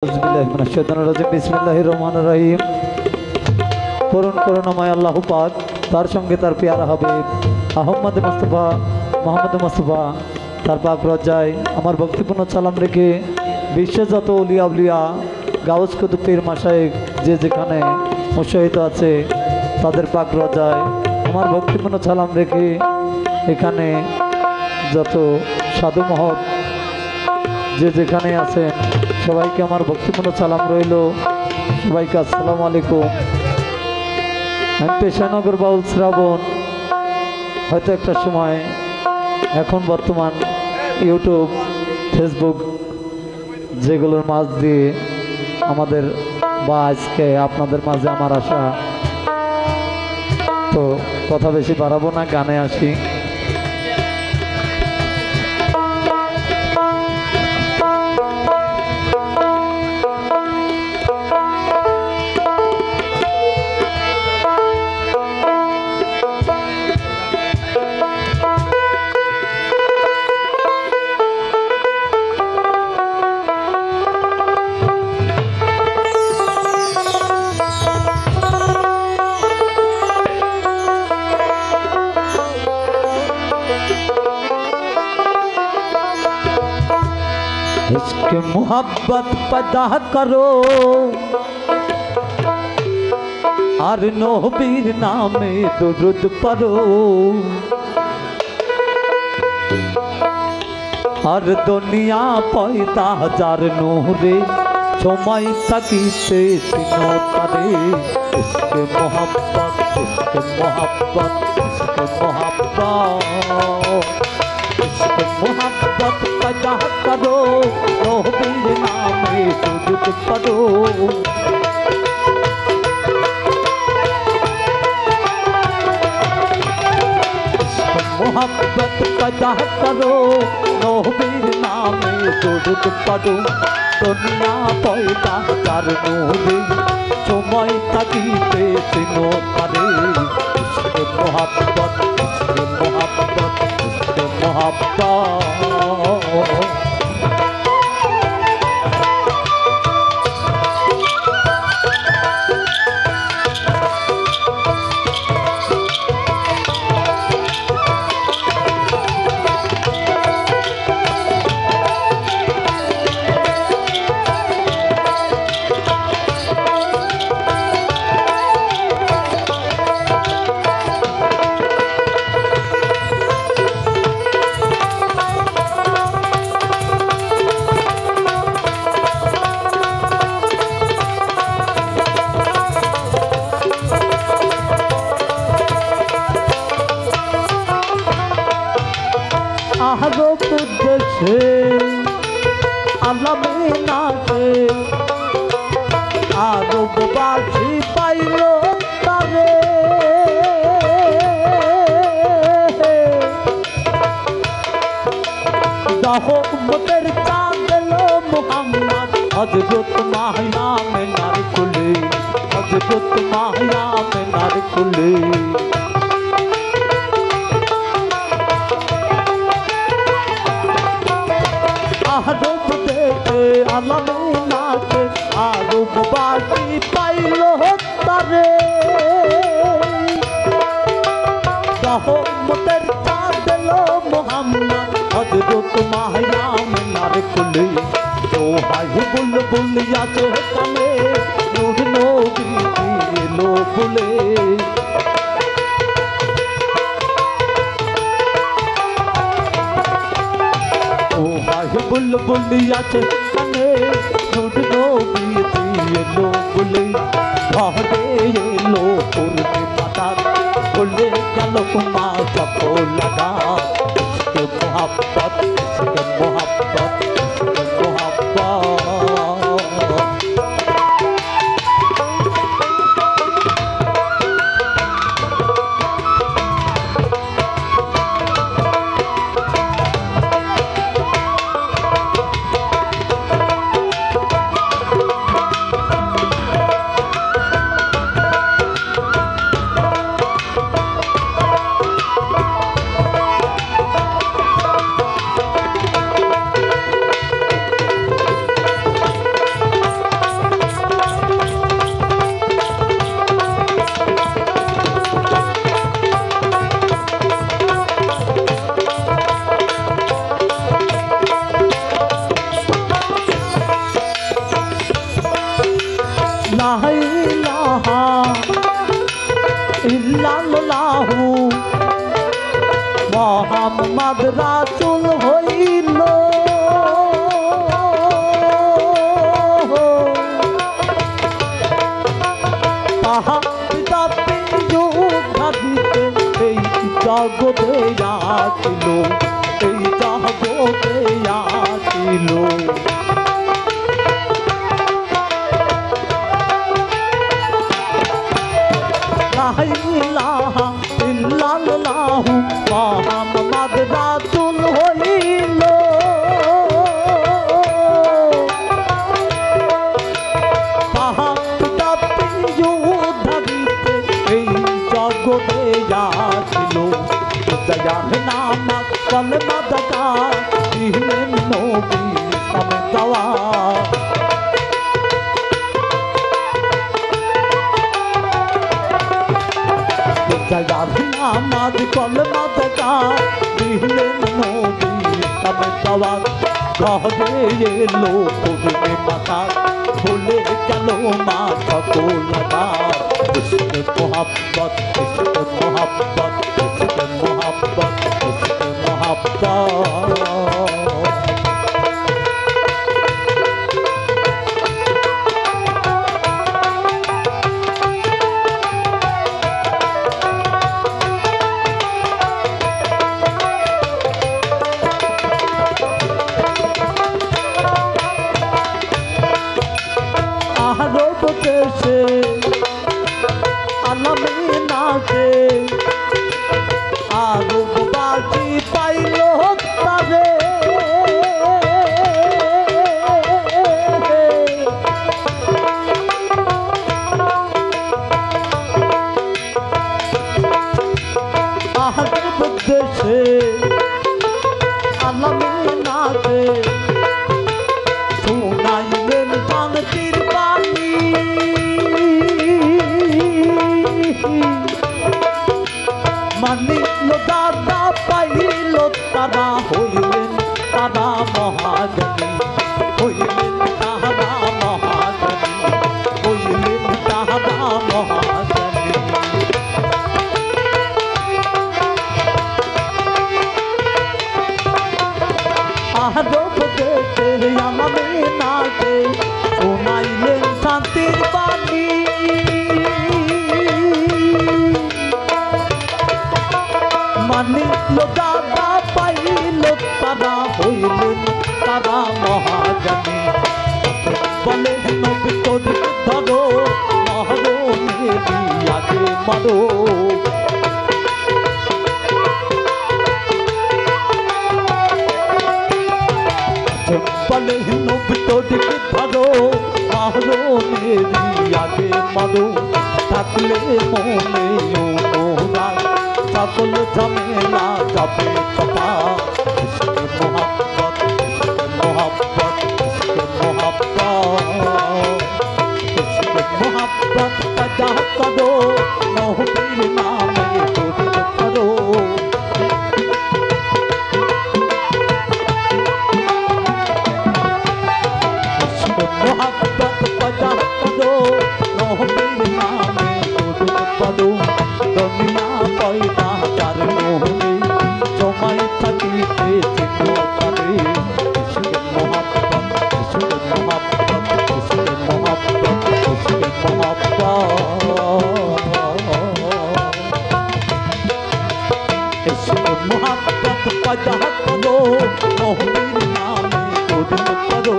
बिस्मिल्लाहिर रहमानिर रहीम। पूर्ण करुणामय अल्लाह पाक तार संगे तार प्यारा हबीब अहमद मुस्तफा मोहम्मद मुस्तफा तार पाक रजाय आमार भक्तिपूर्ण सालाम रेखे विश्व जत उलिया उलिया गाउस कुतुब पीर माशाइख जे जेखाने मुशहिद आछे तादेर पाक रजाय आमार भक्तिपूर्ण सालाम रेखे एखाने जत साधु महत जे जेखाने आछेन सबाइके आमार भक्तिपूर्ण सालाम रइल। सबाइके अस्सलामु आलैकुम। आमि पेशानगर बाउल श्रावण हयतो एकटा समय एखन बर्तमान यूट्यूब फेसबुक जेगुलोर माझ दिए आमादेर बा आजके आपनादेर माझे आमार आशा तो कथा बेशी बाड़ाबो ना, गाने आसि। इश्क मोहब्बत पैदा करो और नबीर नामे दुरूद पढ़ो और दुनिया पैदा जार नूरे समय तकीते सिनो करे। इश्क मोहब्बत इश्क मोहब्बत इश्क मोहब्बत मोहब्बत पैदा करो नबीर नामे दुरूद पढ़ो। मोहब्बत पैदा करो नबीर नामे दुरूद पढ़ो। दुनिया पैदा कर नूरे समय तकीते सिनो करे। इश्क मोहब्बत इश्क मोहब्बत इश्क मोहब्बत। आरोप देशे आलमीनाके आरोप बासी पाइलो तारे। दाहोमतेर चाँदेलो मुहम्मद हजरत माहिया में नार खुले हजरत माहिया में नार खुले। आरोप देखे आलमीनाके आरोप बासी पाइलो तारे। दाहोमतेर चाँदेलो मुहम्मद हजरत माहिया में नार खुले। तो हाय बुलबुल याचे कने नूर नबी लो फुले। बुलबुल याचे कने नूर नबी लो फुले। भाड़े लो पुरने पता बोले गलो कुमा चपो लगा। इश्क मोहब्बत इश्क मोहब्बत इश्क मोहब्बत। লা ইলাহা ইল্লাল্লাহু মুহাম্মদ রাসূল হইল তাহা পিতা যোদ্ধা দিতে এই জগতে আসিল এই জগতে আসিল লা ইলাহা ইল্লাল্লাহু মুহাম্মদ রাসূল হইল তাহা পিতা যোদ্ধা দিতে এই জগতে আসিল জাহান্নাম কলমা দাতা দিলেন নবী সমদাওয়া জাহান্নাম কলমা দাতা দিলেন নবী সমদাওয়া ঘরে এলো পূর্ণে মাতা ভুলে গেল মা সকলতা ইশক মোহাব্বত ইশক মোহাব্বত ইশক মোহাব্বত ইশক মোহাব্বত আরব দেশে আলামিনাকে আরব বাজি পাইল তারে আরব দেশে আলামিনাকে শুনাইলেন শান্তির বাণী মানিল দাদা পাইল তারা হইলেন তারা মহাজ্ঞানী হইলেন তাহারা মহাজ্ঞানী হইলেন তাহারা মহাজ্ঞানী আরব দেশে আলামিনাকে শুনাইলেন শান্তির বাণী মানিল দাদা পাইল তারা হইলেন তারা মহাজ্ঞানী বলে নবী তোরে ধরো মহরমে আগে মারো বলে নবী তোরে ধরো মহরমে আগে মারো থাকলে মনে অনুরাগ সকল ঝামেলা যাবে কপা ইশক মোহাব্বত ইশক মোহাব্বত ইশক মোহাব্বত ইশক মোহাব্বত পয়দা করো নবীর নামে দরুদ করো ইশক মোহাব্বত পয়দা করো নবীর নামে দরুদ করো দুনিয়া পয়দা তার মোহনে সময় থাকিতে চিন্তারে ইশক মোহাব্বত ইশক মোহাব্বত ইশক মোহাব্বত ইশক মোহাব্বত ইশক মোহাব্বত পয়দা করো নবীর নামে দরুদ করো